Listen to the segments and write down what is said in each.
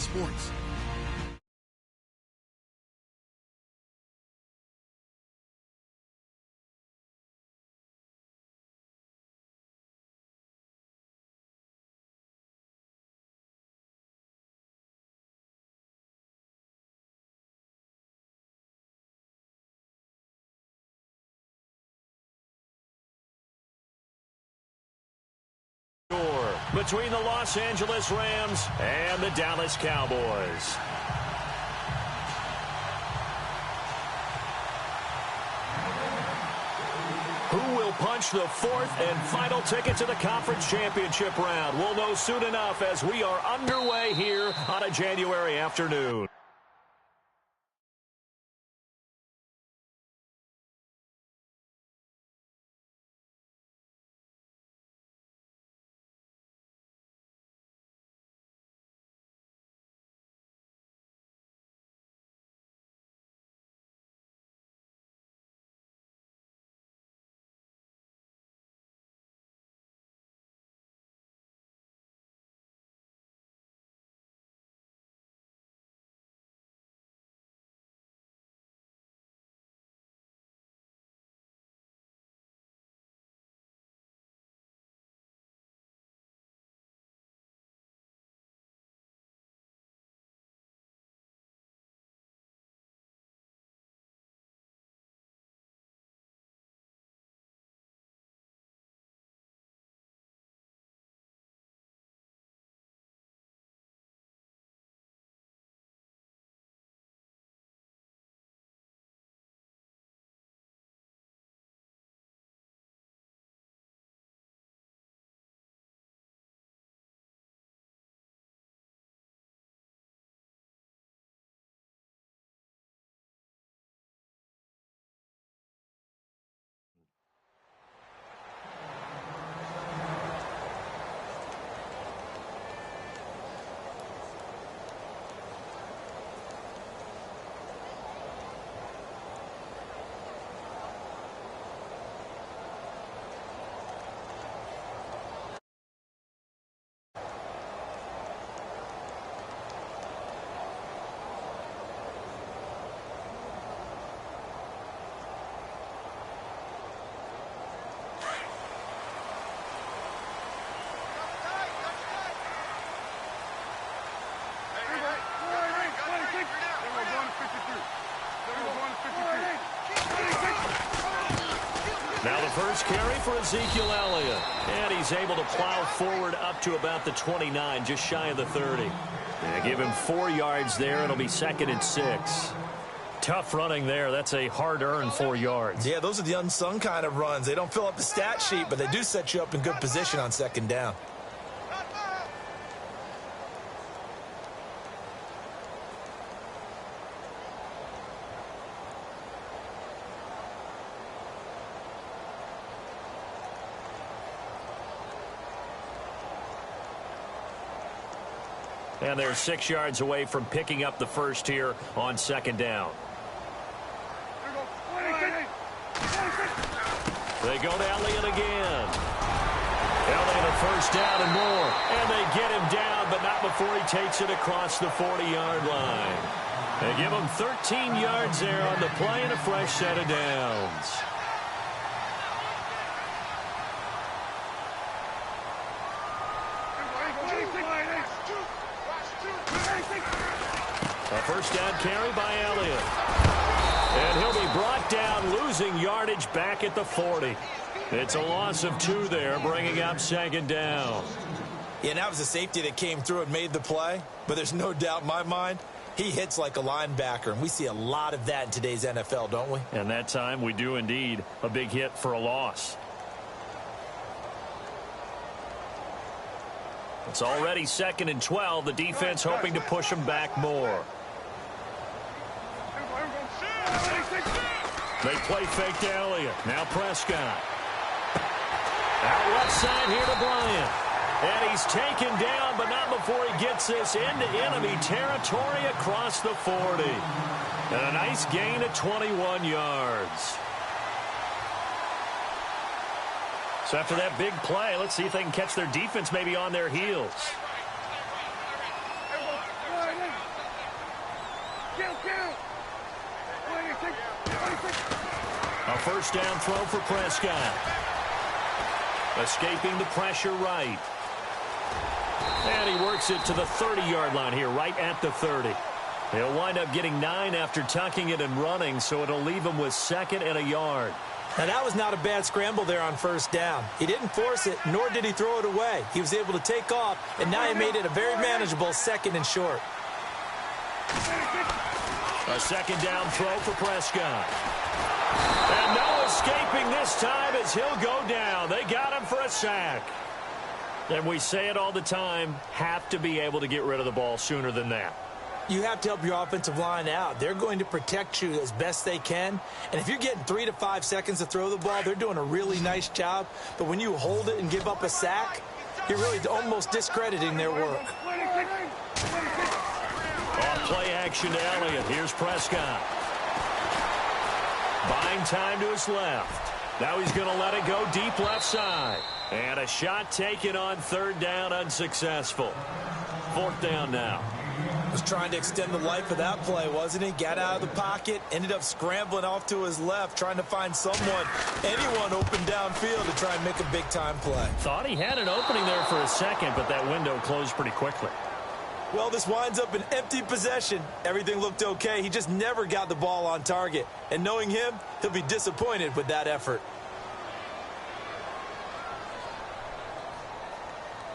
sports. Between the Los Angeles Rams and the Dallas Cowboys. Who will punch the fourth and final ticket to the conference championship round? We'll know soon enough as we are underway here on a January afternoon. Now the first carry for Ezekiel Elliott. And he's able to plow forward up to about the 29, just shy of the 30. They give him 4 yards there. It'll be 2nd and 6. Tough running there. That's a hard-earned 4 yards. Yeah, those are the unsung kind of runs. They don't fill up the stat sheet, but they do set you up in good position on 2nd down. And they're 6 yards away from picking up the first here on 2nd down. They go to Elliott again. Elliott a first down and more. And they get him down, but not before he takes it across the 40-yard line. They give him 13 yards there on the play and a fresh set of downs. A first down carry by Elliott. And he'll be brought down, losing yardage back at the 40. It's a loss of 2 there, bringing up 2nd down. Yeah, and that was a safety that came through and made the play. But there's no doubt in my mind, he hits like a linebacker. And we see a lot of that in today's NFL, don't we? And that time we do indeed. A big hit for a loss. It's already 2nd and 12. The defense hoping to push him back more. They play fake to Elliott. Now Prescott. Out left side here to Bryant. And he's taken down, but not before he gets this into enemy territory across the 40. And a nice gain of 21 yards. So after that big play, let's see if they can catch their defense maybe on their heels. first down throw for Prescott. Escaping the pressure right. And he works it to the 30-yard line here, right at the 30. He'll wind up getting 9 after tucking it and running, so it'll leave him with 2nd and a yard. Now, that was not a bad scramble there on first down. He didn't force it, nor did he throw it away. He was able to take off, and now he made it a very manageable 2nd and short. A 2nd down throw for Prescott. And no escaping this time as he'll go down. They got him for a sack. And we say it all the time, have to be able to get rid of the ball sooner than that. You have to help your offensive line out. They're going to protect you as best they can. And if you're getting 3 to 5 seconds to throw the ball, they're doing a really nice job. But when you hold it and give up a sack, you're really almost discrediting their work. Off play action to Elliott. Here's Prescott. Buying time to his left. Now he's going to let it go deep left side. And a shot taken on 3rd down, unsuccessful. 4th down now. Was trying to extend the life of that play, wasn't he? Got out of the pocket, ended up scrambling off to his left, trying to find anyone open downfield to try and make a big-time play. Thought he had an opening there for a second, but that window closed pretty quickly. Well, this winds up an empty possession. Everything looked okay. He just never got the ball on target. And knowing him, he'll be disappointed with that effort.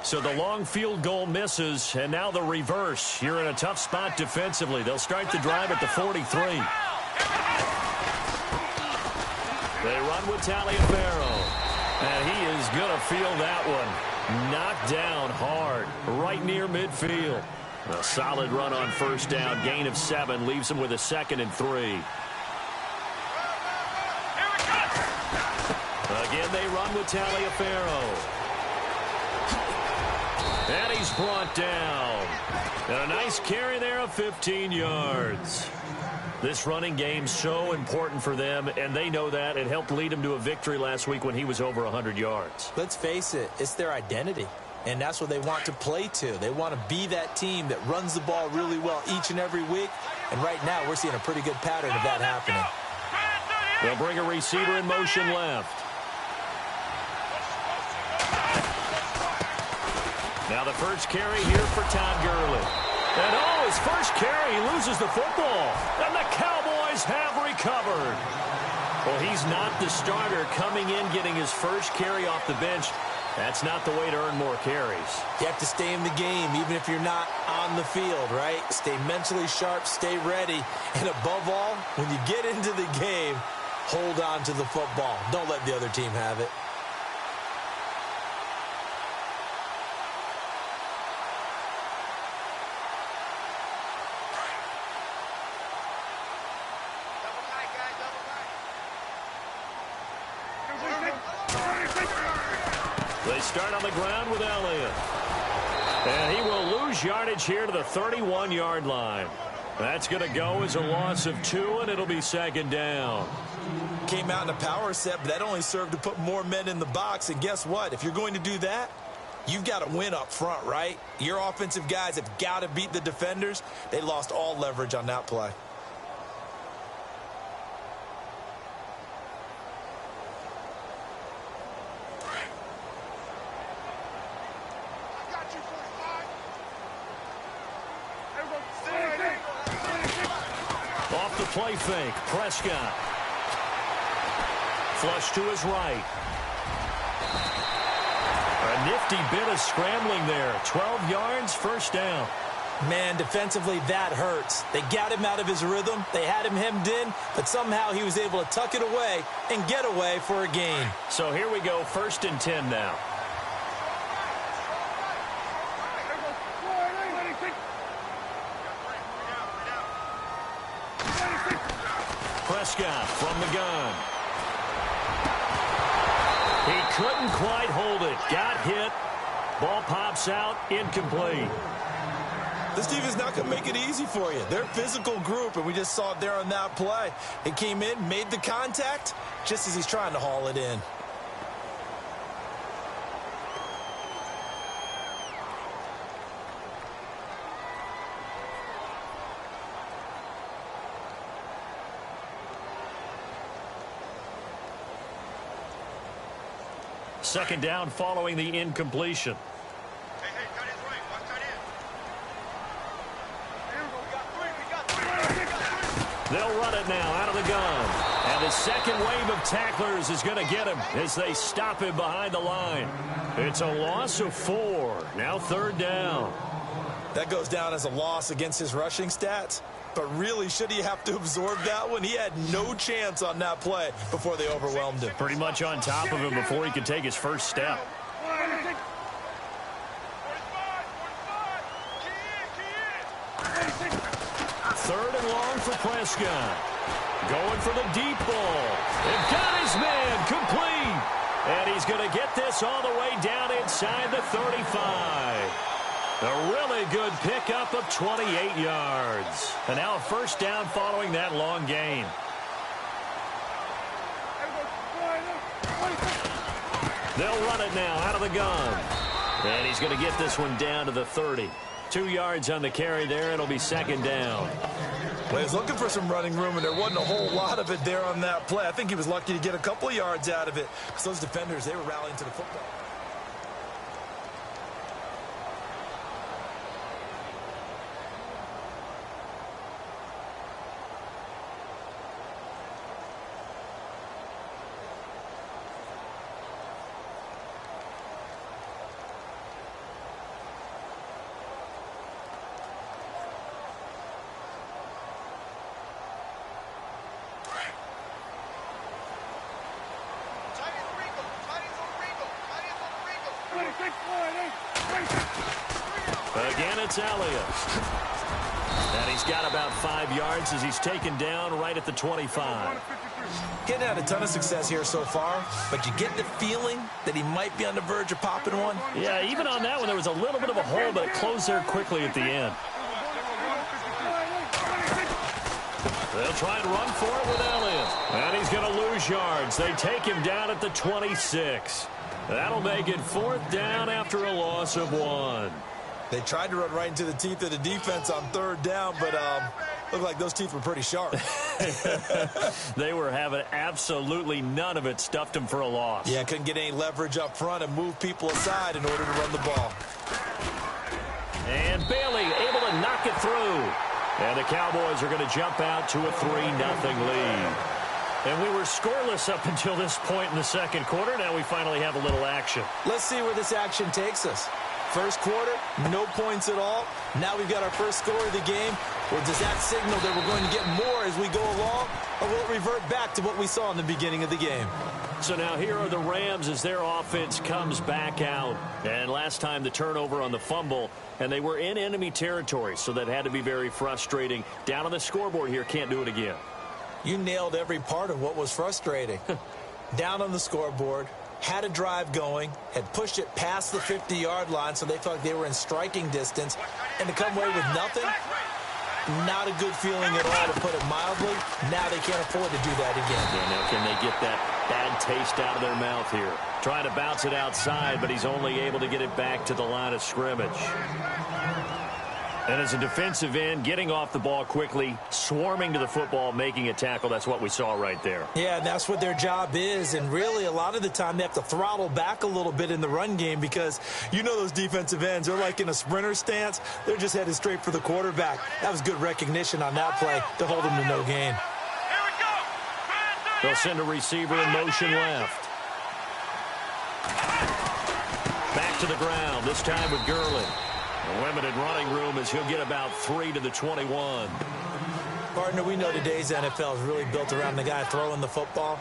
So the long field goal misses, and now the reverse. You're in a tough spot defensively. They'll start the drive at the 43. They run with Taliaferro, and he is going to feel that one. Knocked down hard, right near midfield. A solid run on first down, gain of 7, leaves him with a 2nd and 3. Again, they run with Taliaferro. And he's brought down. And a nice carry there of 15 yards. This running game's so important for them, and they know that. It helped lead him to a victory last week when he was over 100 yards. Let's face it, it's their identity. And that's what they want to play to. They want to be that team that runs the ball really well each and every week. And right now, we're seeing a pretty good pattern of that happening. They'll bring a receiver in motion left. Now the first carry here for Todd Gurley. And his first carry, he loses the football. And the Cowboys have recovered. Well, he's not the starter coming in, getting his first carry off the bench. That's not the way to earn more carries. You have to stay in the game, even if you're not on the field, right? Stay mentally sharp, stay ready. And above all, when you get into the game, hold on to the football. Don't let the other team have it. They start on the ground with Elliott. And he will lose yardage here to the 31-yard line. That's going to go as a loss of 2, and it'll be 2nd down. Came out in a power set, but that only served to put more men in the box. And guess what? If you're going to do that, you've got to win up front, right? Your offensive guys have got to beat the defenders. They lost all leverage on that play. Off the play fake, Prescott. Flush to his right. A nifty bit of scrambling there. 12 yards, first down. Man, defensively, that hurts. They got him out of his rhythm. They had him hemmed in, but somehow he was able to tuck it away and get away for a gain. So here we go, 1st and 10 now. Prescott from the gun. He couldn't quite hold it. Got hit. Ball pops out. Incomplete. This team is not going to make it easy for you. They're a physical group, and we just saw it there on that play. It came in, made the contact, just as he's trying to haul it in. second down following the incompletion. They'll run it now out of the gun. And the second wave of tacklers is going to get him as they stop him behind the line. It's a loss of 4. Now third down. That goes down as a loss against his rushing stats. But really, should he have to absorb that one? He had no chance on that play before they overwhelmed him. Pretty much on top of him before he could take his first step. Third and long for Prescott. Going for the deep ball. They've got his man complete. And he's going to get this all the way down inside the 35. A really good pickup of 28 yards. And now a first down following that long gain. They'll run it now out of the gun. And he's going to get this one down to the 30. 2 yards on the carry there. It'll be second down. Well, he was looking for some running room, and there wasn't a whole lot of it there on that play. I think he was lucky to get a couple yards out of it because those defenders, they were rallying to the football. Again, it's Elliott. And he's got about 5 yards as he's taken down right at the 25. Getting had a ton of success here so far, but you get the feeling that he might be on the verge of popping one. Yeah, even on that one, there was a little bit of a hole, but it closed there quickly at the end. They'll try and run for it with Elliott. And he's going to lose yards. They take him down at the 26. That'll make it fourth down after a loss of 1. They tried to run right into the teeth of the defense on third down, but looked like those teeth were pretty sharp. They were having absolutely none of it. Stuffed them for a loss. Yeah, couldn't get any leverage up front and move people aside in order to run the ball. And Bailey able to knock it through. And the Cowboys are going to jump out to a 3-0 lead. And we were scoreless up until this point in the second quarter. Now we finally have a little action. Let's see where this action takes us. First quarter, no points at all. Now we've got our first score of the game. Or does that signal that we're going to get more as we go along? Or will it revert back to what we saw in the beginning of the game? So now here are the Rams as their offense comes back out. And last time the turnover on the fumble, and they were in enemy territory, so that had to be very frustrating. Down on the scoreboard here, can't do it again. You nailed every part of what was frustrating. Down on the scoreboard, had a drive going, had pushed it past the 50-yard line so they felt like they were in striking distance, and to come away with nothing, not a good feeling at all, to put it mildly. Now they can't afford to do that again. Yeah, now can they get that bad taste out of their mouth here? Trying to bounce it outside, but he's only able to get it back to the line of scrimmage. And as a defensive end, getting off the ball quickly, swarming to the football, making a tackle, that's what we saw right there. Yeah, and that's what their job is. And really, a lot of the time, they have to throttle back a little bit in the run game because you know those defensive ends, they're like in a sprinter stance. They're just headed straight for the quarterback. That was good recognition on that play to hold them to no gain. They'll send a receiver in motion left. Back to the ground, this time with Gurley. A limited running room as he'll get about 3 to the 21. Partner, we know today's NFL is really built around the guy throwing the football.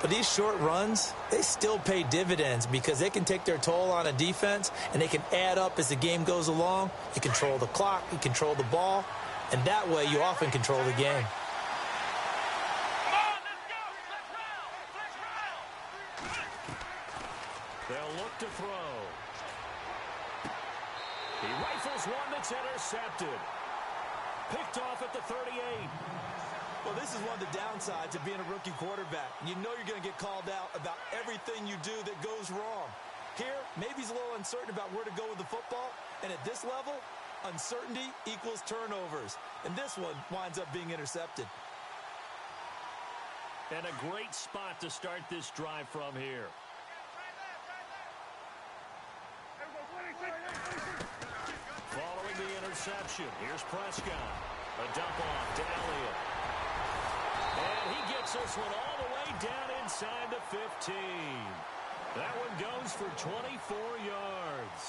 But these short runs, they still pay dividends because they can take their toll on a defense and they can add up as the game goes along. You control the clock, you control the ball, and that way you often control the game. They'll look to throw. He rifles one that's intercepted. Picked off at the 38. Well, this is one of the downsides of being a rookie quarterback. You know you're going to get called out about everything you do that goes wrong. Here, maybe he's a little uncertain about where to go with the football. And at this level, uncertainty equals turnovers. And this one winds up being intercepted. And a great spot to start this drive from here. reception. Here's Prescott. A dump off to Elliott. And he gets this one all the way down inside the 15. That one goes for 24 yards.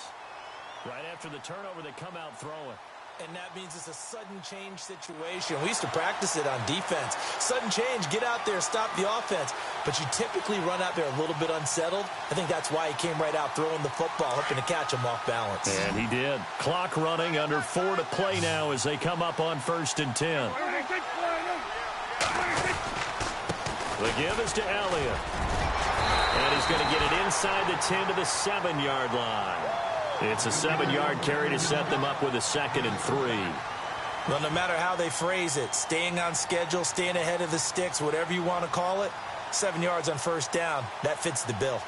Right after the turnover, they come out throwing. And that means it's a sudden change situation. We used to practice it on defense. Sudden change, get out there, stop the offense. But you typically run out there a little bit unsettled. I think that's why he came right out throwing the football, hoping to catch him off balance. And he did. Clock running, under 4 to play now as they come up on 1st and 10. The give is to Elliott. And he's going to get it inside the 10 to the 7-yard line. It's a 7-yard carry to set them up with a 2nd and 3. Well, no matter how they phrase it, staying on schedule, staying ahead of the sticks, whatever you want to call it, 7 yards on 1st down, that fits the bill.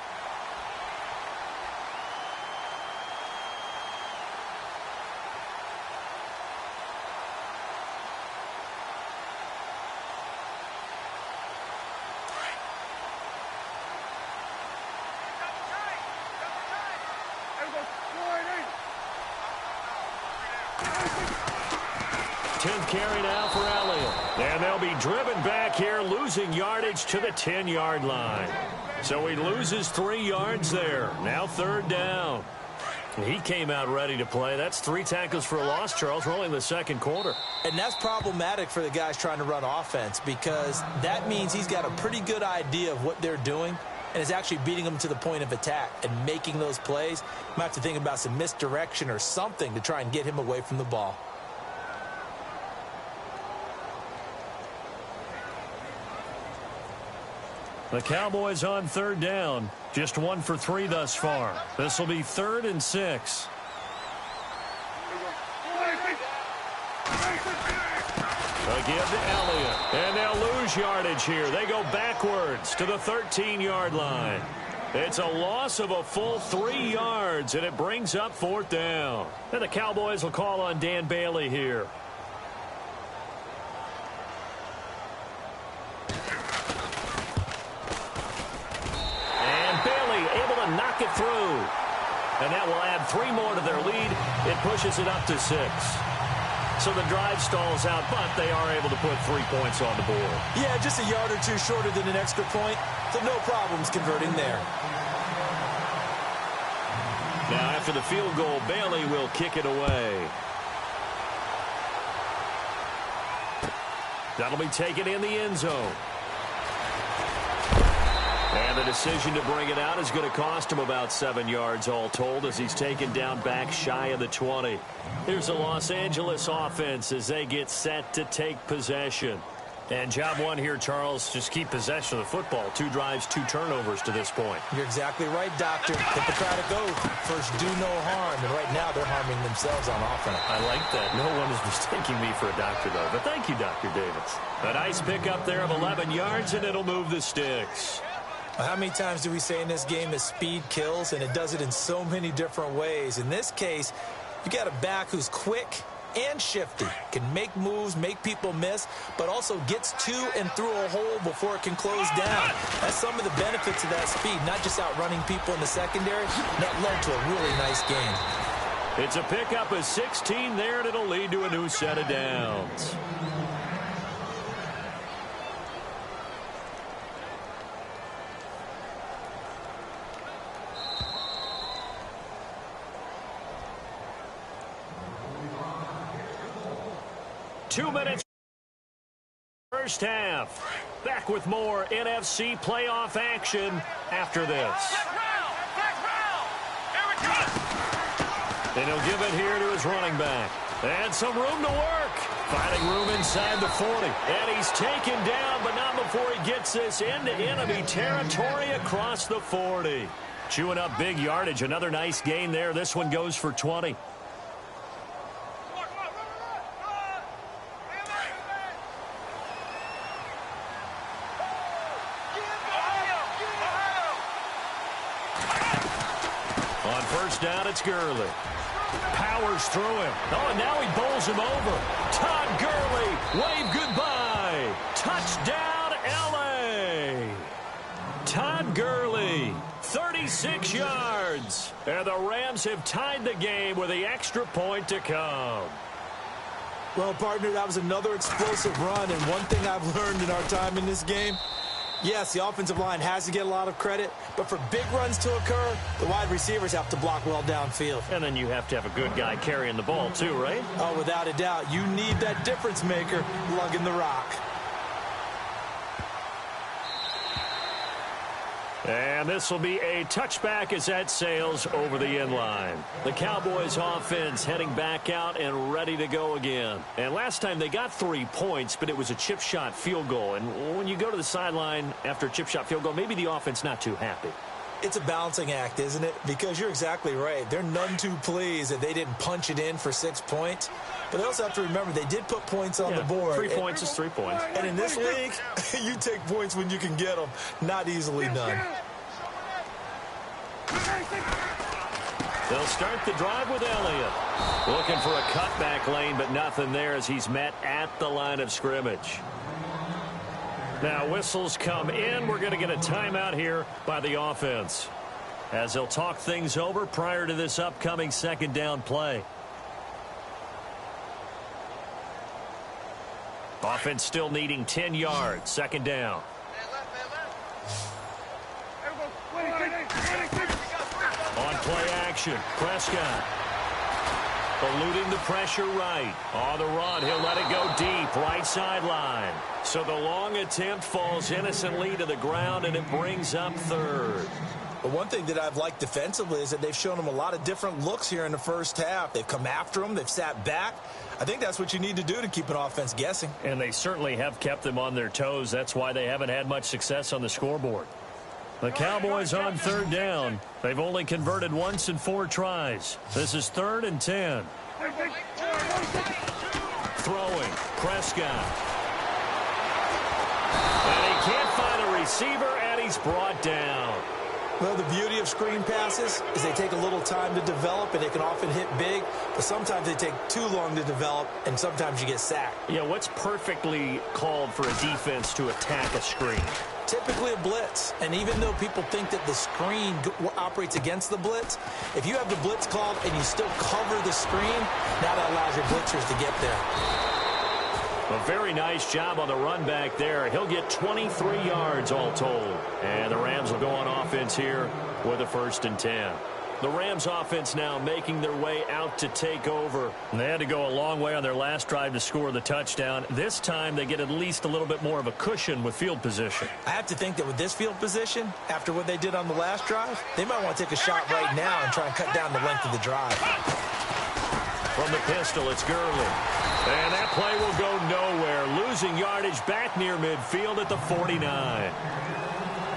Carry now for Elliott. And they'll be driven back here, losing yardage to the 10-yard line. So he loses 3 yards there. Now 3rd down. He came out ready to play. That's 3 tackles for a loss, Charles. We're only in the 2nd quarter. And that's problematic for the guys trying to run offense because that means he's got a pretty good idea of what they're doing and is actually beating them to the point of attack and making those plays. Might have to think about some misdirection or something to try and get him away from the ball. The Cowboys on 3rd down. Just 1 for 3 thus far. This will be 3rd and 6. A give to Elliott. And they'll lose yardage here. They go backwards to the 13-yard line. It's a loss of a full 3 yards, and it brings up 4th down. And the Cowboys will call on Dan Bailey here. Knock it through. And that will add 3 more to their lead. It pushes it up to 6. So the drive stalls out, but they are able to put 3 points on the board. Yeah, just a yard or 2 shorter than an extra point. So no problems converting there. Now after the field goal, Bailey will kick it away. That'll be taken in the end zone. And the decision to bring it out is going to cost him about 7 yards all told as he's taken down back shy of the 20. Here's the Los Angeles offense as they get set to take possession. And job 1 here, Charles, just keep possession of the football. 2 drives, 2 turnovers to this point. You're exactly right, Doctor. Hippocratic oath. First, do no harm. And right now, they're harming themselves on offense. I like that. No one is mistaking me for a doctor, though. But thank you, Dr. Davis. A nice pickup there of 11 yards, and it'll move the sticks. How many times do we say in this game that speed kills, and it does it in so many different ways? In this case, you got a back who's quick and shifty, can make moves, make people miss, but also gets to and through a hole before it can close down. That's some of the benefits of that speed, not just outrunning people in the secondary. That led to a really nice game. It's a pickup of 16 there, and it'll lead to a new set of downs. Two minutes. First half. Back with more NFC playoff action after this. And he'll give it here to his running back. And some room to work. Finding room inside the 40. And he's taken down, but not before he gets this into enemy territory across the 40. Chewing up big yardage. Another nice gain there. This one goes for 20. Down, it's Gurley. Powers through him. Oh, and now he bowls him over. Todd Gurley, wave goodbye. Touchdown, L.A. Todd Gurley, 36 yards. And the Rams have tied the game with the extra point to come. Well, partner, that was another explosive run, and one thing I've learned in our time in this game, yes, the offensive line has to get a lot of credit, but for big runs to occur, the wide receivers have to block well downfield. And then you have to have a good guy carrying the ball too, right? Oh, without a doubt. You need that difference maker lugging the rock. And this will be a touchback as that sails over the end line. The Cowboys offense heading back out and ready to go again. And last time they got 3 points, but it was a chip shot field goal. And when you go to the sideline after a chip shot field goal, maybe the offense not too happy. It's a balancing act, isn't it? Because you're exactly right. They're none too pleased that they didn't punch it in for 6 points. But they also have to remember they did put points on the board. 3 points is 3 points. And in this league, you take points when you can get them, not easily done. They'll start the drive with Elliott. Looking for a cutback lane, but nothing there as he's met at the line of scrimmage. Now whistles come in. We're going to get a timeout here by the offense as they'll talk things over prior to this upcoming second down play. Offense still needing 10 yards. Second down. On play action, Prescott eluding the pressure right. On the run, he'll let it go deep, right sideline. So the long attempt falls innocently to the ground, and it brings up third. But one thing that I've liked defensively is that they've shown them a lot of different looks here in the first half. They've come after them. They've sat back. I think that's what you need to do to keep an offense guessing. And they certainly have kept them on their toes. That's why they haven't had much success on the scoreboard. The Cowboys on third down. They've only converted once in 4 tries. This is 3rd and 10. Throwing, Prescott. And he can't find a receiver, and he's brought down. Well, the beauty of screen passes is they take a little time to develop, and they can often hit big, but sometimes they take too long to develop, and sometimes you get sacked. Yeah, what's perfectly called for a defense to attack a screen? Typically a blitz, and even though people think that the screen operates against the blitz, if you have the blitz called and you still cover the screen, now that allows your blitzers to get there. A very nice job on the run back there. He'll get 23 yards all told. And the Rams will go on offense here with a 1st and 10. The Rams offense now making their way out to take over. And they had to go a long way on their last drive to score the touchdown. This time they get at least a little bit more of a cushion with field position. I have to think that with this field position, after what they did on the last drive, they might want to take a shot right now and try and cut down the length of the drive. From the pistol, it's Gurley. And that play will go nowhere. Losing yardage back near midfield at the 49.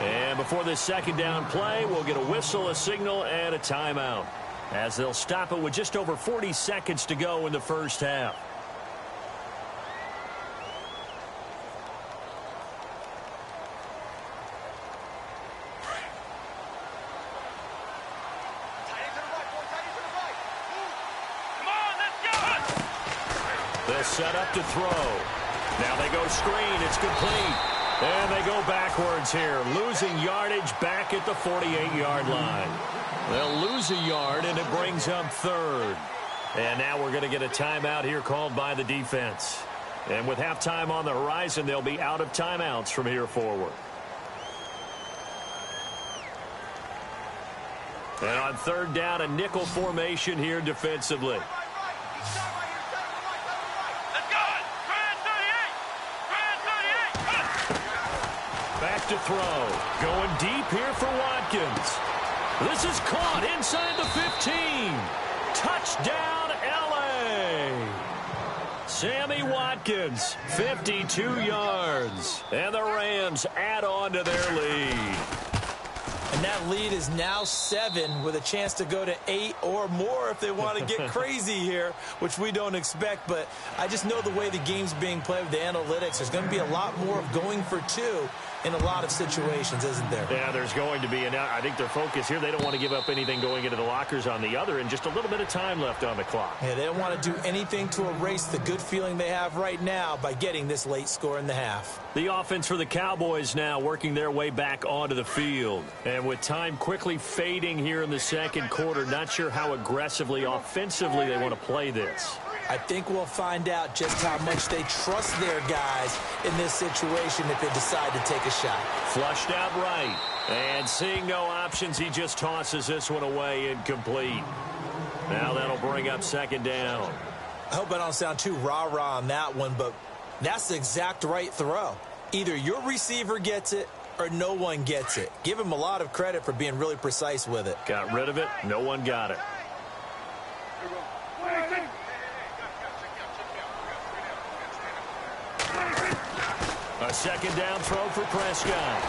And before this second down play, we'll get a whistle, a signal, and a timeout, as they'll stop it with just over 40 seconds to go in the first half. They'll set up to throw. Now they go screen. It's complete. And they go backwards here, losing yardage back at the 48-yard line. They'll lose a yard, and it brings up 3rd. And now we're going to get a timeout here called by the defense. And with halftime on the horizon, they'll be out of timeouts from here forward. And on 3rd down, a nickel formation here defensively. Back to throw. Going deep here for Watkins. This is caught inside the 15. Touchdown, L.A. Sammy Watkins, 52 yards. And the Rams add on to their lead. And that lead is now 7 with a chance to go to 8 or more if they want to get crazy here, which we don't expect. But I just know the way the game's being played with the analytics, there's going to be a lot more of going for 2 in a lot of situations, isn't there? Yeah, there's going to be. And I think their focus here, they don't want to give up anything going into the lockers on the other, and just a little bit of time left on the clock. Yeah, they don't want to do anything to erase the good feeling they have right now by getting this late score in the half. The offense for the Cowboys now working their way back onto the field. And with time quickly fading here in the second quarter, not sure how aggressively, offensively they want to play this. I think we'll find out just how much they trust their guys in this situation if they decide to take a shot. Flushed out right. And seeing no options, he just tosses this one away incomplete. Now that'll bring up second down. I hope I don't sound too rah-rah on that one, but that's the exact right throw. Either your receiver gets it or no one gets it. Give him a lot of credit for being really precise with it. Got rid of it. No one got it. A second down throw for Prescott.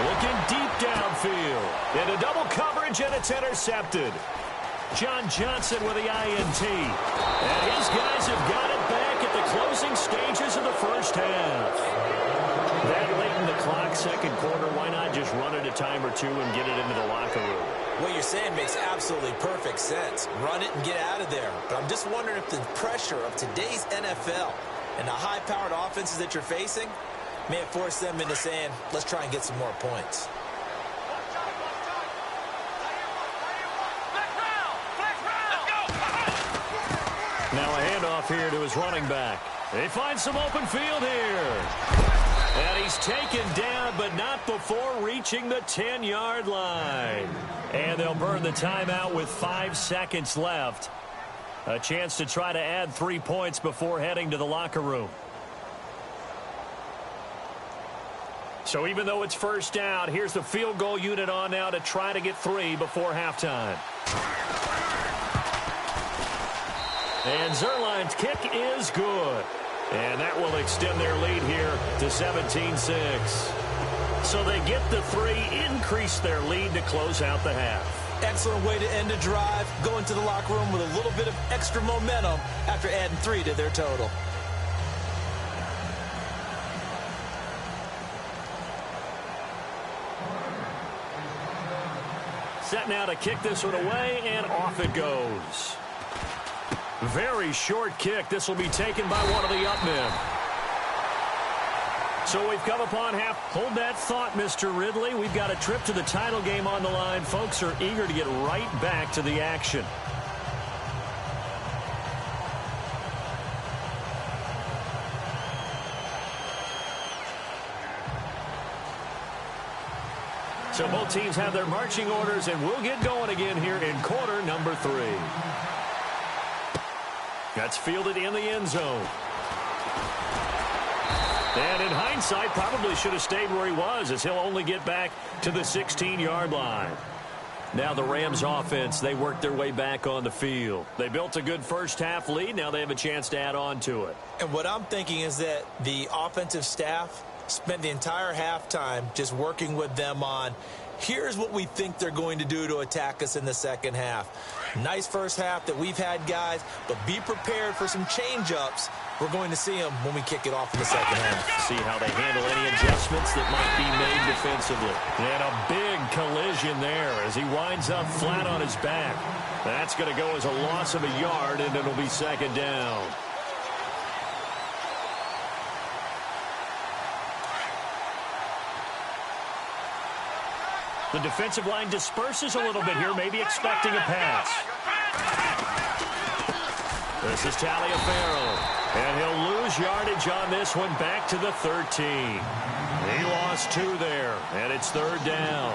Looking deep downfield. Into double coverage, and it's intercepted. John Johnson with the INT. And his guys have got it back at the closing stages of the first half. That late in the clock, second quarter, why not just run it a time or two and get it into the locker room? What you're saying makes absolutely perfect sense. Run it and get out of there. But I'm just wondering if the pressure of today's NFL and the high-powered offenses that you're facing may have forced them into saying, let's try and get some more points. Now a handoff here to his running back. They find some open field here. And he's taken down, but not before reaching the 10-yard line. And they'll burn the timeout with 5 seconds left. A chance to try to add 3 points before heading to the locker room. So even though it's first down, here's the field goal unit on now to try to get 3 before halftime. And Zerline's kick is good. And that will extend their lead here to 17-6. So they get the 3, increase their lead to close out the half. Excellent way to end a drive. Go into the locker room with a little bit of extra momentum after adding 3 to their total. Set now to kick this one away, and off it goes. Very short kick. This will be taken by one of the up men. So we've come upon half. Hold that thought, Mr. Ridley. We've got a trip to the title game on the line. Folks are eager to get right back to the action. So both teams have their marching orders, and we'll get going again here in quarter number 3. That's fielded in the end zone. And in hindsight, probably should have stayed where he was, as he'll only get back to the 16-yard line. Now the Rams offense, they worked their way back on the field. They built a good first-half lead. Now they have a chance to add on to it. And what I'm thinking is that the offensive staff spent the entire halftime just working with them on, here's what we think they're going to do to attack us in the second half. Nice first half that we've had, guys, but be prepared for some change-ups. We're going to see them when we kick it off in the second half. See how they handle any adjustments that might be made defensively. And a big collision there as he winds up flat on his back. That's going to go as a loss of a yard, and it'll be second down. The defensive line disperses a little bit here, maybe expecting a pass. This is Taliaferro, and he'll lose yardage on this one back to the 13. He lost 2 there, and it's third down.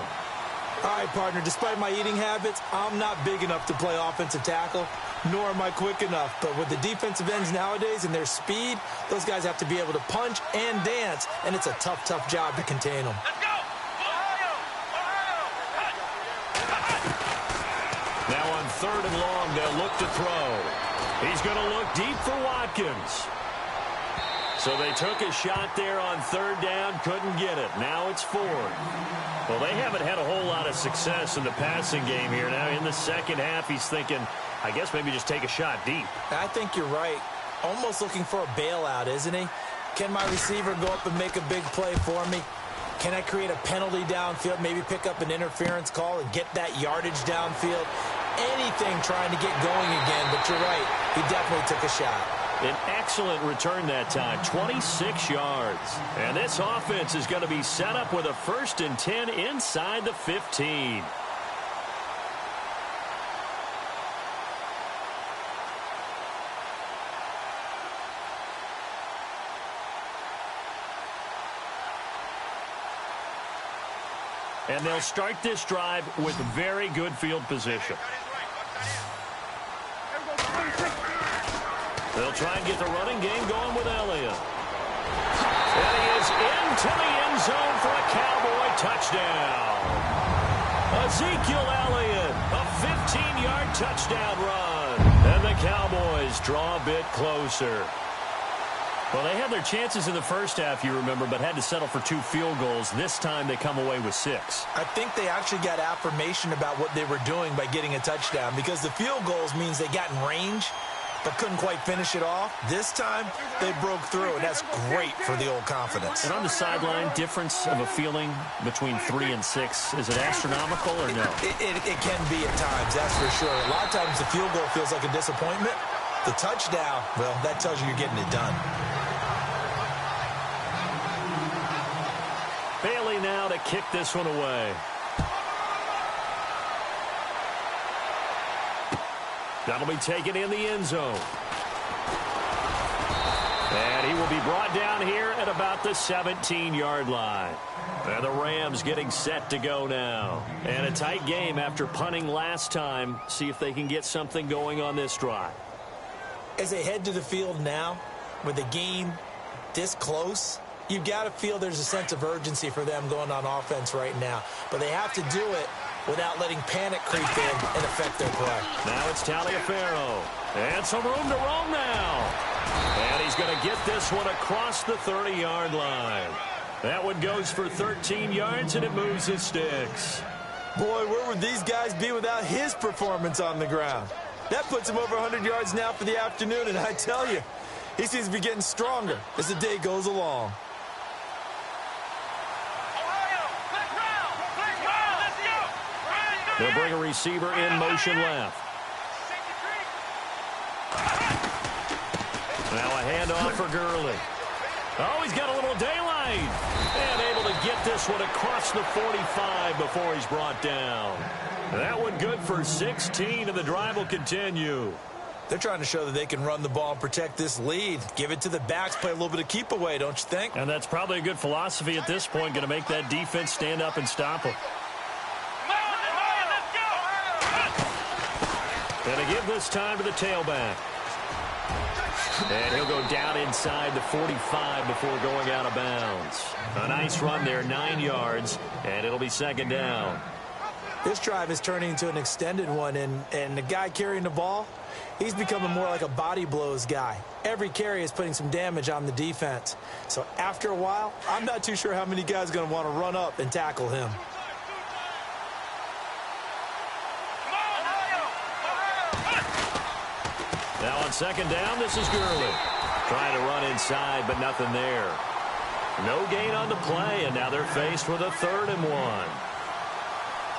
All right, partner, despite my eating habits, I'm not big enough to play offensive tackle, nor am I quick enough. But with the defensive ends nowadays and their speed, those guys have to be able to punch and dance, and it's a tough, tough job to contain them. Now on third and long, they'll look to throw. He's going to look deep for Watkins. So they took a shot there on third down, couldn't get it. Now it's fourth. Well, they haven't had a whole lot of success in the passing game here. Now in the second half, he's thinking, I guess maybe just take a shot deep. I think you're right. Almost looking for a bailout, isn't he? Can my receiver go up and make a big play for me? Can I create a penalty downfield, maybe pick up an interference call and get that yardage downfield? Anything trying to get going again, but you're right. He definitely took a shot. An excellent return that time, 26 yards. And this offense is going to be set up with a 1st and 10 inside the 15. And they'll start this drive with very good field position. They'll try and get the running game going with Elliott. And he is into the end zone for a Cowboy touchdown. Ezekiel Elliott, a 15-yard touchdown run. And the Cowboys draw a bit closer. Well, they had their chances in the first half, you remember, but had to settle for 2 field goals. This time they come away with 6. I think they actually got affirmation about what they were doing by getting a touchdown, because the field goals means they got in range but couldn't quite finish it off. This time, they broke through, and that's great for the old confidence. And on the sideline, difference of a feeling between 3 and 6, is it astronomical or no? It can be at times, that's for sure. A lot of times the field goal feels like a disappointment. The touchdown, well, that tells you you're getting it done. Bailey now to kick this one away. That'll be taken in the end zone. And he will be brought down here at about the 17-yard line. And the Rams getting set to go now. And a tight game after punting last time. See if they can get something going on this drive. As they head to the field now, with the game this close, you've got to feel there's a sense of urgency for them going on offense right now. But they have to do it without letting panic creep in and affect their play. Now it's Taliaferro. And some room to roam now. And he's going to get this one across the 30-yard line. That one goes for 13 yards, and it moves his sticks. Boy, where would these guys be without his performance on the ground? That puts him over 100 yards now for the afternoon, and I tell you, he seems to be getting stronger as the day goes along. They'll bring a receiver in motion left. Now a handoff for Gurley. Oh, he's got a little daylight. And able to get this one across the 45 before he's brought down. That one good for 16, and the drive will continue. They're trying to show that they can run the ball and protect this lead. Give it to the backs, play a little bit of keep away, don't you think? And that's probably a good philosophy at this point, going to make that defense stand up and stop them. And to give this time to the tailback. And he'll go down inside the 45 before going out of bounds. A nice run there, 9 yards, and it'll be second down. This drive is turning into an extended one, and the guy carrying the ball, he's becoming more like a body blows guy. Every carry is putting some damage on the defense. So after a while, I'm not too sure how many guys are going to want to run up and tackle him. Now on second down, this is Gurley. Trying to run inside, but nothing there. No gain on the play, and now they're faced with a 3rd and 1.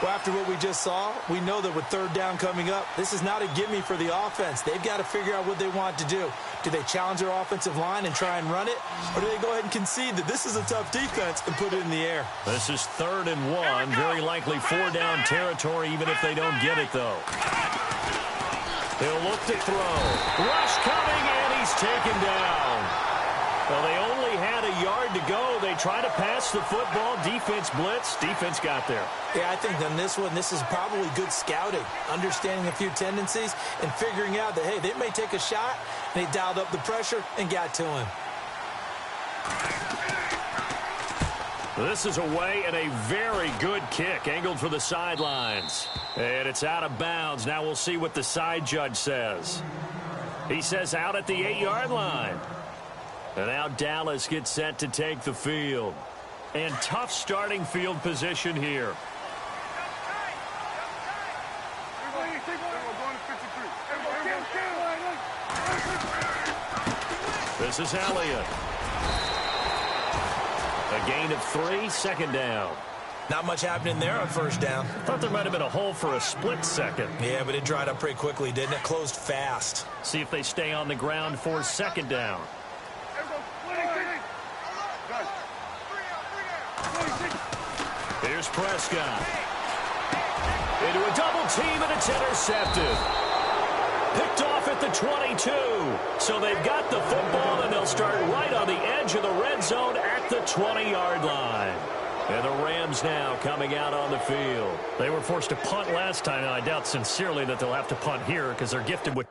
Well, after what we just saw, we know that with 3rd down coming up, this is not a gimme for the offense. They've got to figure out what they want to do. Do they challenge their offensive line and try and run it? Or do they go ahead and concede that this is a tough defense and put it in the air? This is 3rd and 1. Very likely 4-down territory, even if they don't get it, though. They'll look to throw. Rush coming, and he's taken down. Well, they only had a yard to go. They try to pass the football. Defense blitz. Defense got there. Yeah, I think on this one, this is probably good scouting, understanding a few tendencies, and figuring out that, hey, they may take a shot, and they dialed up the pressure and got to him. This is away and a very good kick, angled for the sidelines. And it's out of bounds. Now we'll see what the side judge says. He says out at the 8-yard line. And now Dallas gets set to take the field. And tough starting field position here. This is Elliott. A gain of 3, second down. Not much happening there on first down. Thought there might have been a hole for a split second. Yeah, but it dried up pretty quickly, didn't it? Closed fast. See if they stay on the ground for second down. Here's Prescott. Into a double team, and it's intercepted. Picked off at the 22. So they've got the football, and they'll start right on the edge of the red zone at the 20-yard line. And the Rams now coming out on the field. They were forced to punt last time, and I doubt sincerely that they'll have to punt here because they're gifted with...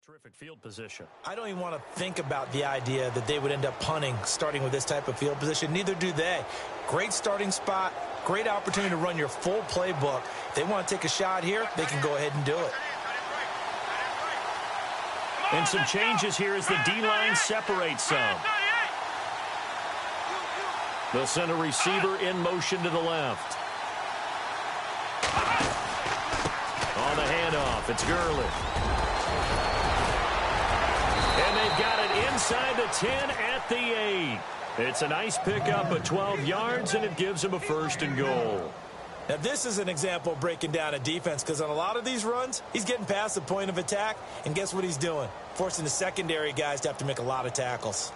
Terrific field position. I don't even want to think about the idea that they would end up punting starting with this type of field position. Neither do they. Great starting spot, great opportunity to run your full playbook. If they want to take a shot here, they can go ahead and do it. And some changes here as the D-line separates some. They'll send a receiver in motion to the left. On the handoff, it's Gurley. And they've got it inside the 10 at the 8. It's a nice pickup of 12 yards, and it gives them a 1st and goal. Now, this is an example of breaking down a defense because on a lot of these runs, he's getting past the point of attack, and guess what he's doing? Forcing the secondary guys to have to make a lot of tackles.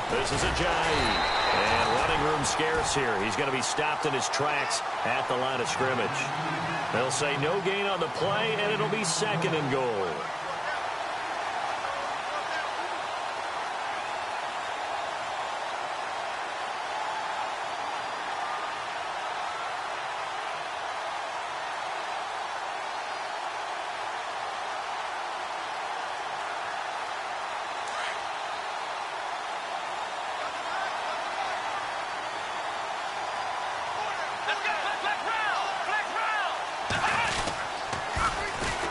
This is Ajayi. And running room scarce here. He's going to be stopped in his tracks at the line of scrimmage. They'll say no gain on the play, and it'll be 2nd and goal.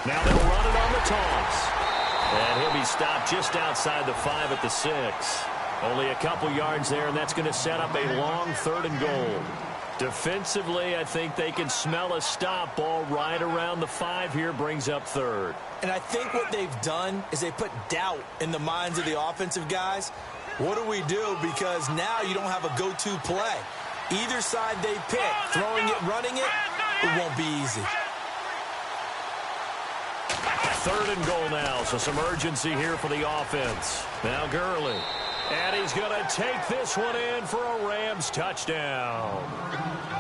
Now they'll run it on the toss. And he'll be stopped just outside the 5 at the 6. Only a couple yards there, and that's going to set up a long 3rd and goal. Defensively, I think they can smell a stop ball right around the 5 here, brings up 3rd. And I think what they've done is they put doubt in the minds of the offensive guys. What do we do? Because now you don't have a go-to play. Either side they pick, throwing it, running it, it won't be easy. 3rd and goal now, so some urgency here for the offense. Now Gurley. And he's going to take this one in for a Rams touchdown.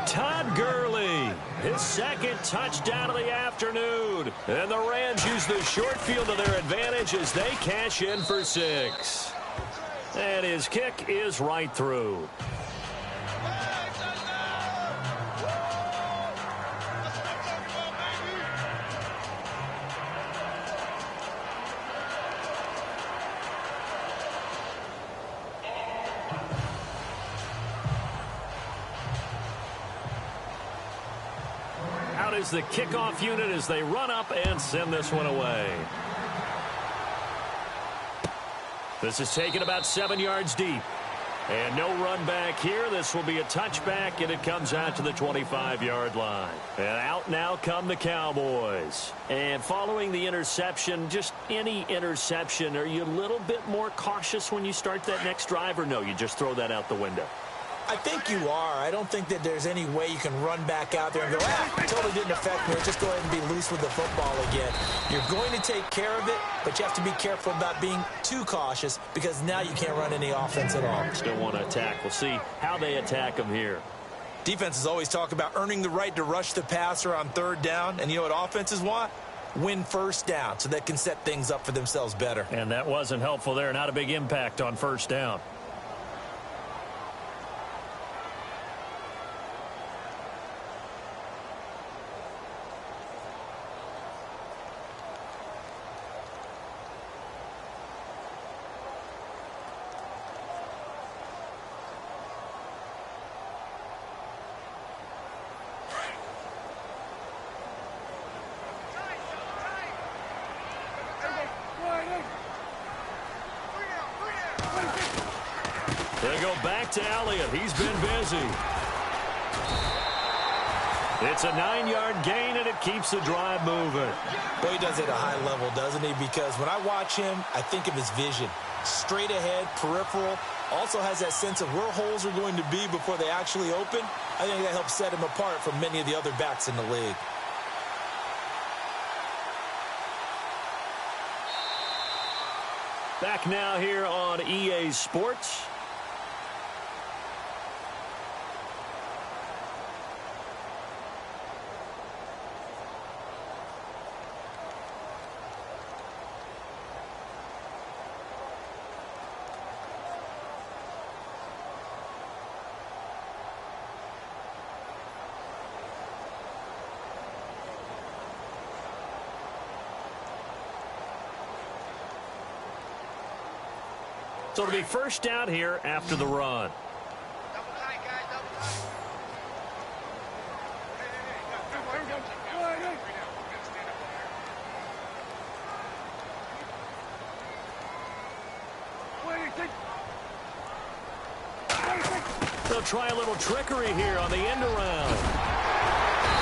Todd Gurley, his 2nd touchdown of the afternoon. And the Rams use the short field to their advantage as they cash in for 6. And his kick is right through. Out is the kickoff unit as they run up and send this one away. This is taken about 7 yards deep. And no run back here. This will be a touchback, and it comes out to the 25-yard line. And out now come the Cowboys. And following the interception, just any interception, are you a little bit more cautious when you start that next drive, or no, you just throw that out the window? I think you are. I don't think that there's any way you can run back out there and go, it totally didn't affect me. Just go ahead and be loose with the football again. You're going to take care of it, but you have to be careful about being too cautious because now you can't run any offense at all. Still want to attack. We'll see how they attack them here. Defenses always talk about earning the right to rush the passer on 3rd down, and you know what offenses want? Win 1st down so they can set things up for themselves better. And that wasn't helpful there. Not a big impact on 1st down. They go back to Elliott. He's been busy. It's a 9-yard gain, and it keeps the drive moving. Boy, he does it at a high level, doesn't he? Because when I watch him, I think of his vision. Straight ahead, peripheral. Also has that sense of where holes are going to be before they actually open. I think that helps set him apart from many of the other backs in the league. Back now here on EA Sports. So it'll be first down here after the run. They'll try a little trickery here on the end around.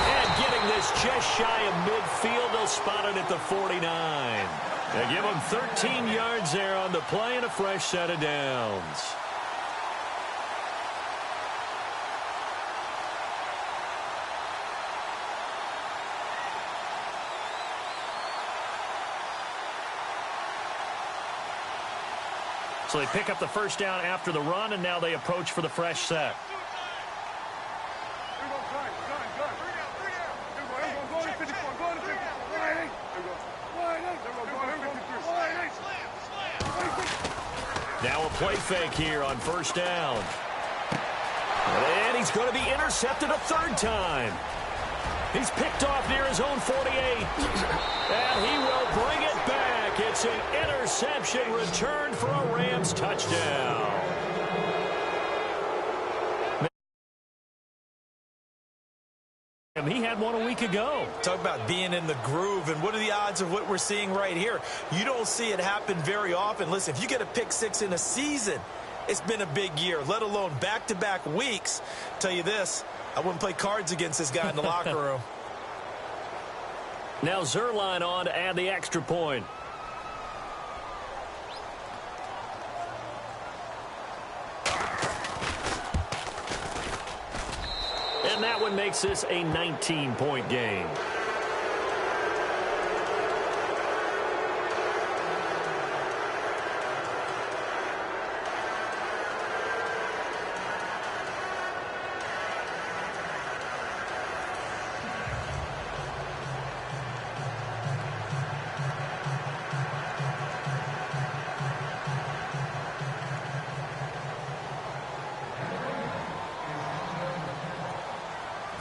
And getting this just shy of midfield, they'll spot it at the 49. They give him 13 yards there on the play and a fresh set of downs. So they pick up the first down after the run, and now they approach for the fresh set. Now a play fake here on first down. And he's going to be intercepted a third time. He's picked off near his own 48. And he will bring it back. It's an interception return for a Rams touchdown. He had one a week ago. Talk about being in the groove, and what are the odds of what we're seeing right here? You don't see it happen very often. Listen, if you get a pick six in a season, it's been a big year, let alone back-to-back weeks. Tell you this, I wouldn't play cards against this guy in the locker room. Now Zerline on to add the extra point. And that one makes this a 19-point game.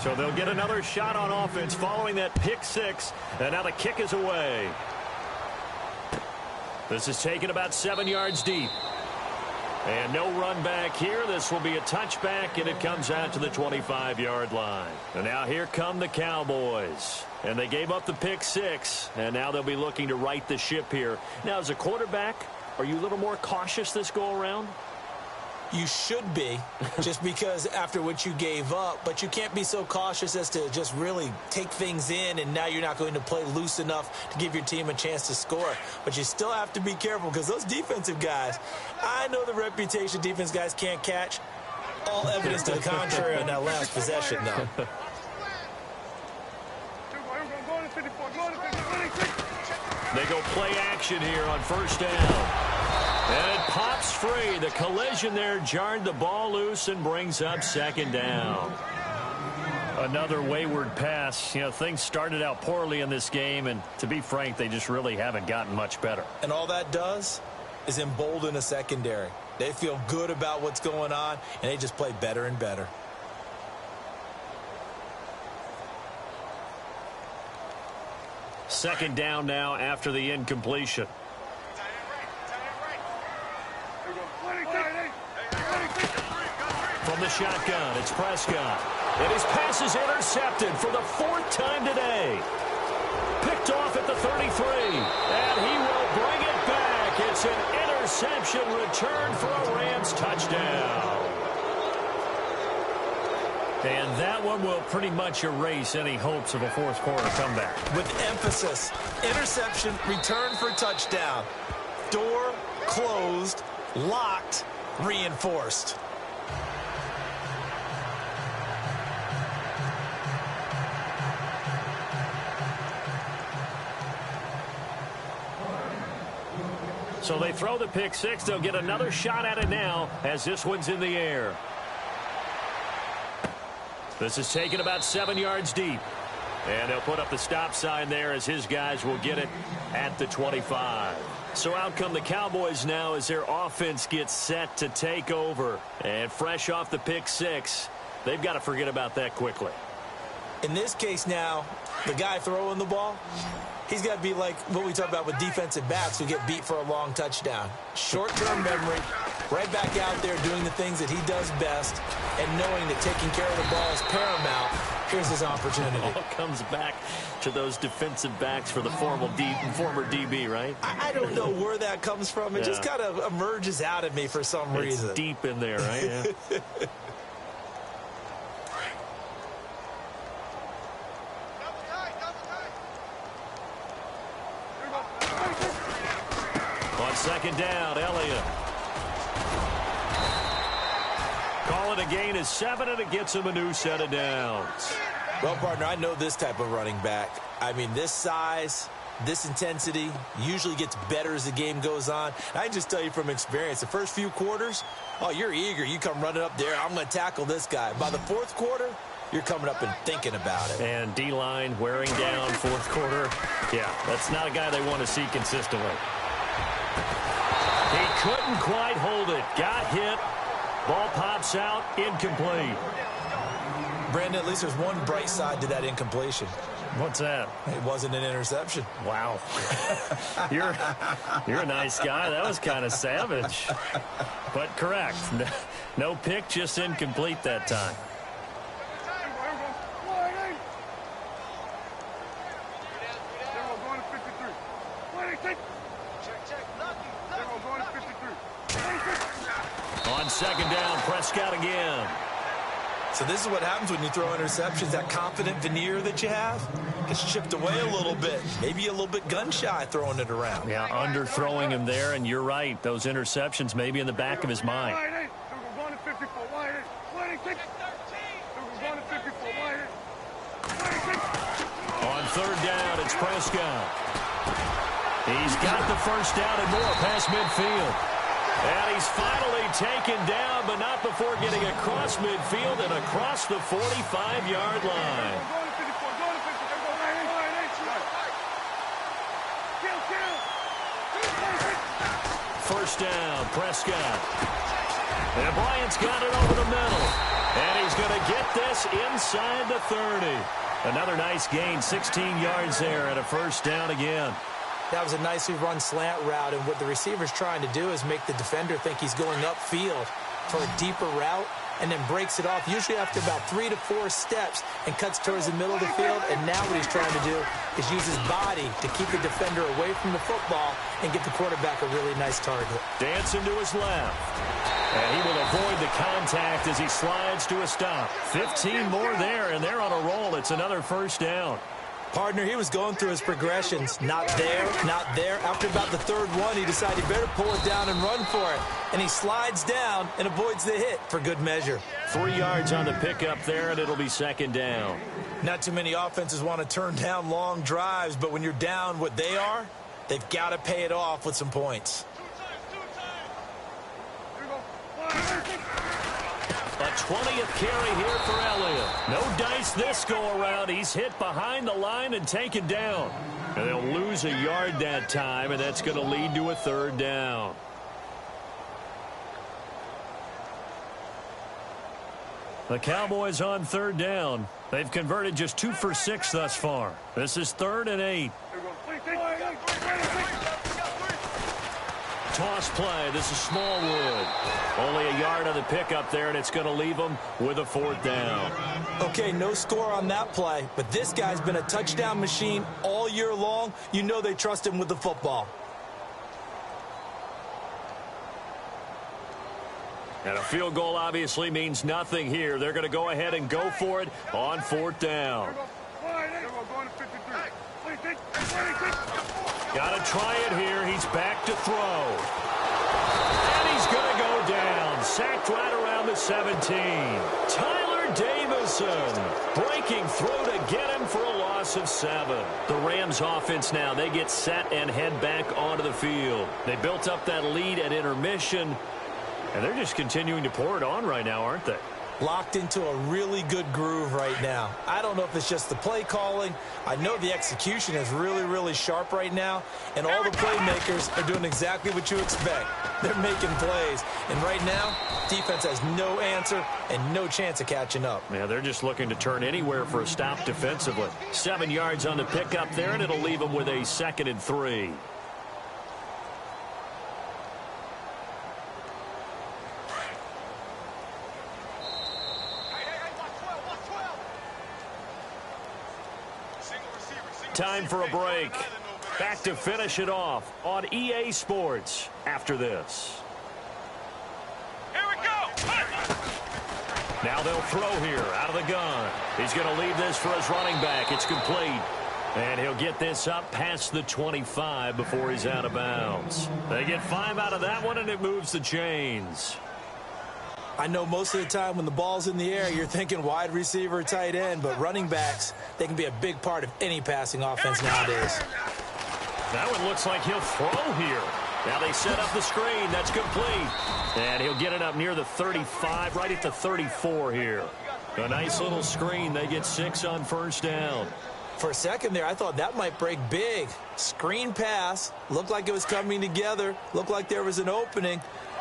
So they'll get another shot on offense following that pick six. And now the kick is away. This is taken about 7 yards deep. And no run back here. This will be a touchback, and it comes out to the 25-yard line. And now here come the Cowboys. And they gave up the pick six, and now they'll be looking to right the ship here. Now, as a quarterback, are you a little more cautious this go-around? You should be, just because after what you gave up. But you can't be so cautious as to just really take things in, and now you're not going to play loose enough to give your team a chance to score. But you still have to be careful, because those defensive guys, I know the reputation defense guys can't catch. All evidence to the contrary on that last possession, though. They go play action here on first down. And it pops free. The collision there jarred the ball loose and brings up second down. Another wayward pass. You know, things started out poorly in this game, and to be frank, they just really haven't gotten much better. And all that does is embolden a secondary. They feel good about what's going on, and they just play better and better. Second down now after the incompletion. From the shotgun, it's Prescott. And his pass is intercepted for the fourth time today. Picked off at the 33. And he will bring it back. It's an interception reception, return for a Rams touchdown. And that one will pretty much erase any hopes of a fourth quarter comeback. With emphasis, interception, return for touchdown. Door closed, locked, reinforced. So they throw the pick six. They'll get another shot at it now as this one's in the air. This is taken about 7 yards deep. And they'll put up the stop sign there as his guys will get it at the 25. So out come the Cowboys now as their offense gets set to take over. And fresh off the pick six, they've got to forget about that quickly. In this case now, the guy throwing the ball, he's got to be like what we talk about with defensive backs who get beat for a long touchdown. Short-term memory, right back out there doing the things that he does best, and knowing that taking care of the ball is paramount. Here's his opportunity. It all comes back to those defensive backs for the former DB, right? I don't know where that comes from. It just kind of emerges out of me for some reason. It's deep in there, right? Yeah. On second down, Elliott. Call it a gain of 7, and it gets him a new set of downs. Well, partner, I know this type of running back. I mean, this size, this intensity usually gets better as the game goes on. I can just tell you from experience, the first few quarters, oh, you're eager. You come running up there, I'm going to tackle this guy. By the fourth quarter, you're coming up and thinking about it. And D-line wearing down fourth quarter. Yeah, that's not a guy they want to see consistently. He couldn't quite hold it. Got hit. Ball pops out. Incomplete. Brandon, at least there's one bright side to that incompletion. What's that? It wasn't an interception. Wow. You're a nice guy. That was kind of savage. But correct. No pick, just incomplete that time. On second down, Prescott again. So this is what happens when you throw interceptions. That confident veneer that you have gets chipped away a little bit. Maybe a little bit gun-shy throwing it around. Yeah, underthrowing him there, and you're right. Those interceptions may be in the back of his mind. On third down, it's Prescott. He's got the first down and more past midfield. And he's finally taken down, but not before getting across midfield and across the 45-yard line. First down, Prescott. And Bryant's got it over the middle. And he's going to get this inside the 30. Another nice gain, 16 yards there, and a first down again. That was a nicely run slant route, and what the receiver's trying to do is make the defender think he's going upfield for a deeper route and then breaks it off, usually after about 3 to 4 steps, and cuts towards the middle of the field. And now what he's trying to do is use his body to keep the defender away from the football and get the quarterback a really nice target. Dancing to his left. And he will avoid the contact as he slides to a stop. 15 more there, and they're on a roll. It's another first down. Partner, he was going through his progressions. Not there, not there. After about the third one, he decided he better pull it down and run for it. And he slides down and avoids the hit for good measure. 3 yards on the pickup there, and it'll be second down. Not too many offenses want to turn down long drives, but when you're down what they are, they've got to pay it off with some points. A 20th carry here for Elliott. No dice this go-around. He's hit behind the line and taken down. And they'll lose a yard that time, and that's going to lead to a third down. The Cowboys on third down. They've converted just 2 for 6 thus far. This is 3rd and 8. Toss play. This is Smallwood. Only a yard on the pickup there, and it's going to leave them with a fourth down. Okay, no score on that play, but this guy's been a touchdown machine all year long. You know they trust him with the football. And a field goal obviously means nothing here. They're going to go ahead and go for it on 4th down. Got to try it here. He's back to throw. And he's going to go down. Sacked right around the 17. Tyler Davison breaking through to get him for a loss of 7. The Rams offense now, they get set and head back onto the field. They built up that lead at intermission, and they're just continuing to pour it on right now, aren't they? Locked into a really good groove right now. I don't know if it's just the play calling. I know the execution is really, really sharp right now, and all the playmakers are doing exactly what you expect. They're making plays, and right now, defense has no answer and no chance of catching up. Yeah, they're just looking to turn anywhere for a stop defensively. 7 yards on the pickup there, and it'll leave them with a 2nd and 3. Time for a break. Back to finish it off on EA Sports after this. Here we go. Now they'll throw here out of the gun. He's going to leave this for his running back. It's complete. And he'll get this up past the 25 before he's out of bounds. They get 5 out of that one, and it moves the chains. I know most of the time when the ball's in the air, you're thinking wide receiver, tight end, but running backs, they can be a big part of any passing offense nowadays. That one looks like he'll throw here. Now they set up the screen. That's complete. And he'll get it up near the 35, right at the 34 here. A nice little screen. They get 6 on 1st down. For a second there, I thought that might break big. Screen pass. Looked like it was coming together. Looked like there was an opening.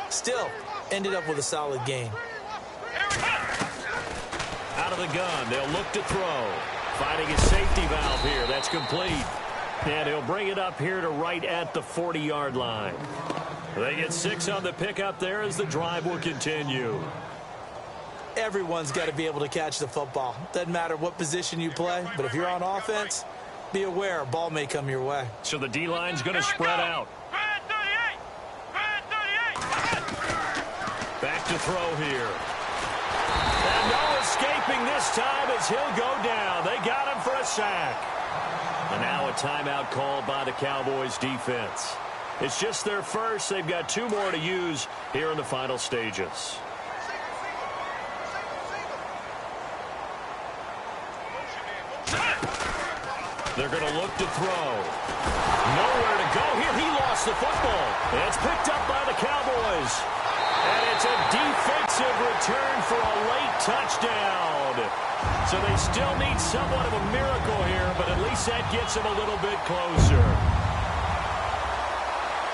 Still, ended up with a solid gain. Out of the gun, they'll look to throw. Finding his safety valve here. That's complete. And he'll bring it up here to right at the 40-yard line. They get 6 on the pickup there as the drive will continue. Everyone's got to be able to catch the football. Doesn't matter what position you play, but if you're on offense, be aware a ball may come your way. So the D-line's going to spread out. Back to throw here. And no escaping this time as he'll go down. They got him for a sack. And now a timeout called by the Cowboys defense. It's just their first. They've got 2 more to use here in the final stages. They're going to look to throw. Nowhere to go here. He lost the football. It's picked up by the Cowboys. And it's a defensive return for a late touchdown. So they still need somewhat of a miracle here, but at least that gets them a little bit closer.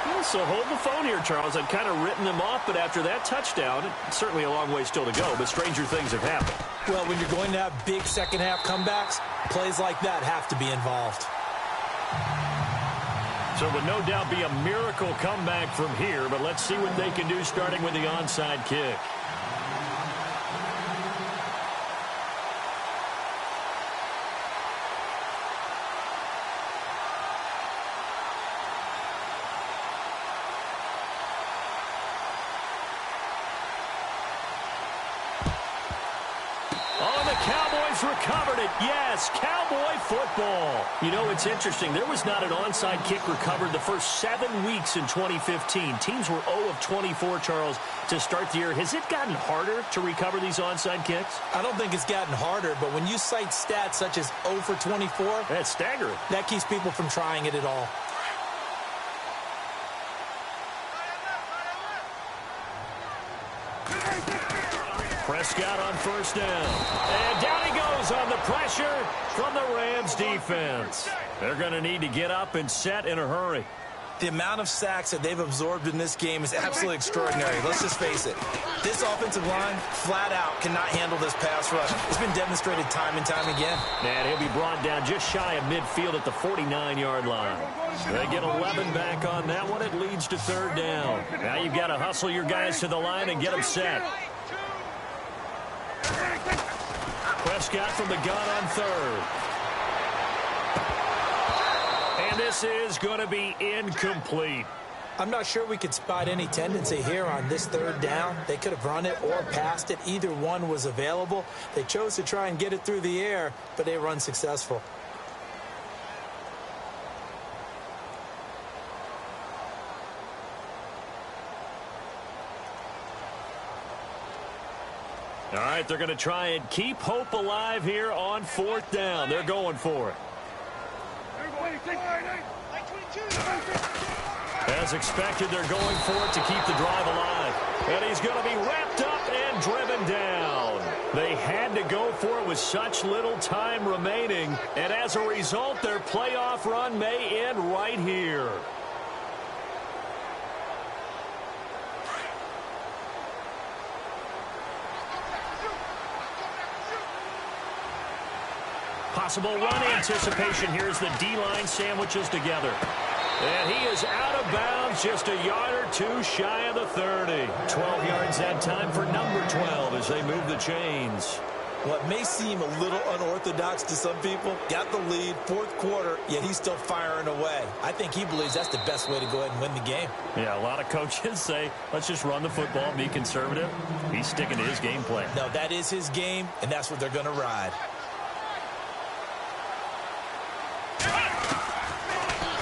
Well, so hold the phone here, Charles. I'd kind of written them off, but after that touchdown, it's certainly a long way still to go, but stranger things have happened. Well, when you're going to have big second-half comebacks, plays like that have to be involved. So it would no doubt be a miracle comeback from here, but let's see what they can do starting with the onside kick. Recovered it. Yes, Cowboy football. You know, it's interesting. There was not an onside kick recovered the first 7 weeks in 2015. Teams were 0 of 24, Charles, to start the year. Has it gotten harder to recover these onside kicks? I don't think it's gotten harder, but when you cite stats such as 0 for 24, that's staggering. That keeps people from trying it at all. Prescott on 1st down. And down he goes on the pressure from the Rams defense. They're going to need to get up and set in a hurry. The amount of sacks that they've absorbed in this game is absolutely extraordinary. Let's just face it. This offensive line, flat out, cannot handle this pass rush. It's been demonstrated time and time again. And he'll be brought down just shy of midfield at the 49-yard line. They get 11 back on that one. It leads to 3rd down. Now you've got to hustle your guys to the line and get them set. Prescott from the gun on 3rd. And this is going to be incomplete. I'm not sure we could spot any tendency here on this third down. They could have run it or passed it. Either one was available. They chose to try and get it through the air, but they were unsuccessful. All right, they're going to try and keep hope alive here on fourth down. They're going for it. As expected, they're going for it to keep the drive alive. And he's going to be wrapped up and driven down. They had to go for it with such little time remaining. And as a result, their playoff run may end right here. Possible run anticipation. Here's the D-line sandwiches together. And he is out of bounds, just a yard or two shy of the 30. 12 yards that time for number 12 as they move the chains. What may seem a little unorthodox to some people, got the lead, fourth quarter, yet he's still firing away. I think he believes that's the best way to go ahead and win the game. Yeah, a lot of coaches say, let's just run the football, be conservative. He's sticking to his game plan. No, that is his game, and that's what they're going to ride.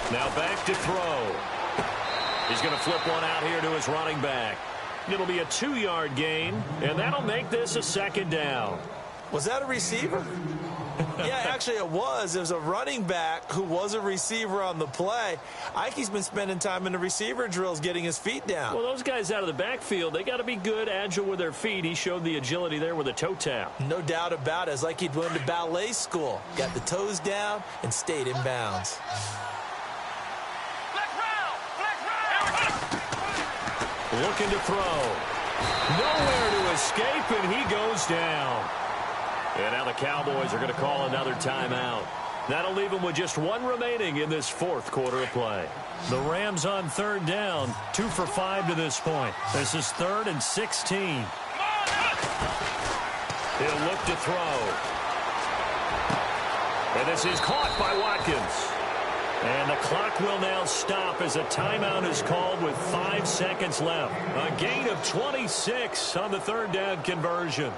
Now back to throw. He's going to flip one out here to his running back. It'll be a 2-yard gain, and that'll make this a second down. Was that a receiver? Yeah, actually it was. There's a running back who was a receiver on the play. Ike's been spending time in the receiver drills getting his feet down. Well, those guys out of the backfield, they got to be good, agile with their feet. He showed the agility there with a toe tap. No doubt about it. It's like he'd went to ballet school. Got the toes down and stayed in bounds. Looking to throw. Nowhere to escape, and he goes down. And now the Cowboys are going to call another timeout. That'll leave them with just one remaining in this fourth quarter of play. The Rams on third down, 2 for 5 to this point. This is 3rd and 16. He'll look to throw. And this is caught by Watkins. And the clock will now stop as a timeout is called with 5 seconds left. A gain of 26 on the third down conversion.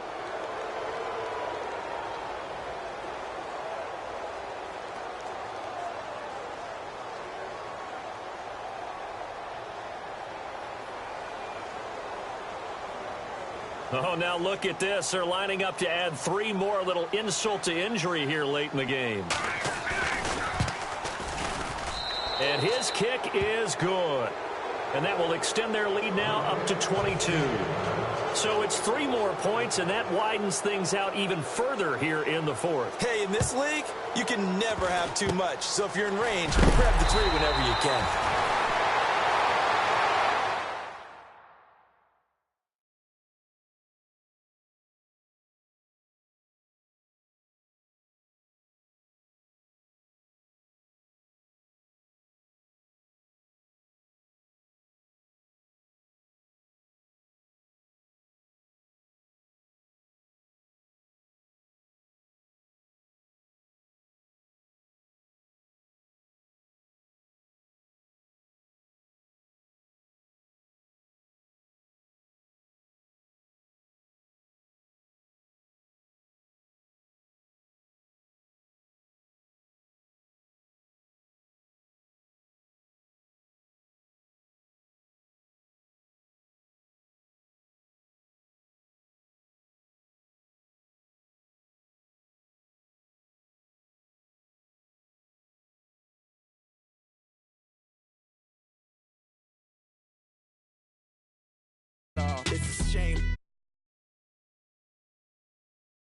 Oh, now look at this. They're lining up to add 3 more, a little insult to injury here late in the game. And his kick is good. And that will extend their lead now up to 22. So it's 3 more points, and that widens things out even further here in the fourth. Hey, in this league, you can never have too much. So if you're in range, grab the 3 whenever you can. It's a shame.